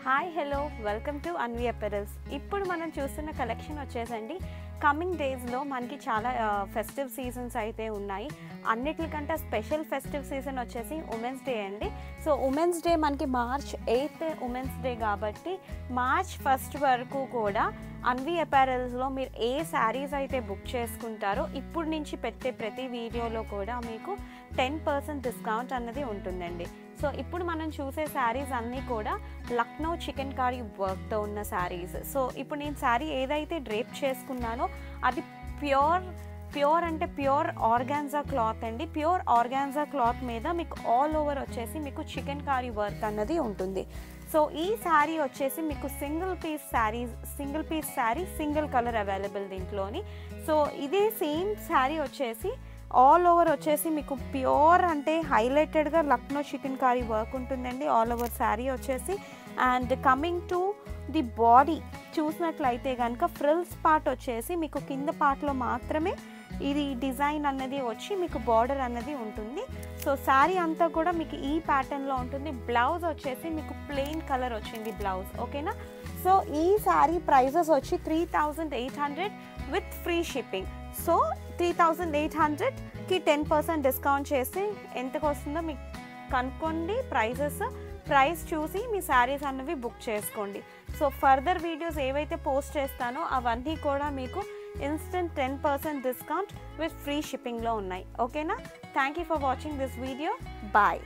Hi hello welcome to Anvi apparels. ఇప్పుడు మనం చూస్తున్న కలెక్షన్ వచ్చేసండి కమింగ్ డేస్లో మనకి చాలా ఫెస్టివ్ సీజన్స్ అయితే ఉన్నాయి. అన్నిటికంటే స్పెషల్ ఫెస్టివ్ సీజన్ వచ్చేసి ఉమెన్స్ డే అండి. సో ఉమెన్స్ డే మనకి March 8 ఉమెన్స్ డే కాబట్టి March 1 వరకు కూడా అన్వి అపారల్స్లో మీరు ఏ శారీస్ అయితే బుక్ చేసుకుంటారో ఇప్పుడు నుంచి పెట్టే ప్రతి వీడియోలో కూడా మీకు 10% డిస్కౌంట్ అన్నది ఉంటుందండి. సో ఇప్పుడు మనం చూసే శారీస్ అన్నీ కూడా లక్నో చికెన్ కారీ వర్క్తో ఉన్న శారీస్. సో ఇప్పుడు నేను శారీ ఏదైతే డ్రేప్ చేసుకున్నానో అది ప్యూర్ అంటే ప్యూర్ ఆర్గాన్జా క్లాత్ అండి. ప్యూర్ ఆర్గాన్జా క్లాత్ మీద మీకు ఆల్ ఓవర్ వచ్చేసి మీకు చికెన్ కారీ వర్క్ అన్నది ఉంటుంది. సో ఈ శారీ వచ్చేసి మీకు single piece sari single colour available దీంట్లోని. సో ఇదే సేమ్ శారీ వచ్చేసి ఆల్ ఓవర్ వచ్చేసి మీకు ప్యూర్ అంటే హైలైటెడ్గా లక్నో చికెన్ కారీ వర్క్ ఉంటుందండి ఆల్ ఓవర్ శారీ వచ్చేసి. And coming to the body చూసినట్లయితే కనుక ఫ్రిల్స్ పార్ట్ వచ్చేసి మీకు కింద పార్ట్లో మాత్రమే ఇది డిజైన్ అన్నది వచ్చి మీకు బార్డర్ అన్నది ఉంటుంది. సో శారీ అంతా కూడా మీకు ఈ ప్యాటర్న్లో ఉంటుంది. బ్లౌజ్ వచ్చేసి మీకు ప్లెయిన్ కలర్ వచ్చింది బ్లౌజ్, ఓకేనా. సో ఈ శారీ ప్రైజెస్ వచ్చి 3800 విత్ ఫ్రీ షిప్పింగ్. సో 3800కి 10% డిస్కౌంట్ చేసి ఎంతకు వస్తుందో మీకు కనుక్కోండి. ప్రైస్ చూసి మీ శారీస్ అన్నవి బుక్ చేసుకోండి. సో ఫర్దర్ వీడియోస్ ఏవైతే పోస్ట్ చేస్తానో అవన్నీ కూడా మీకు ఇన్స్టెంట్ 10% డిస్కౌంట్ విత్ ఫ్రీ షిప్పింగ్లో ఉన్నాయి, ఓకేనా. Thank you for watching this video. Bye.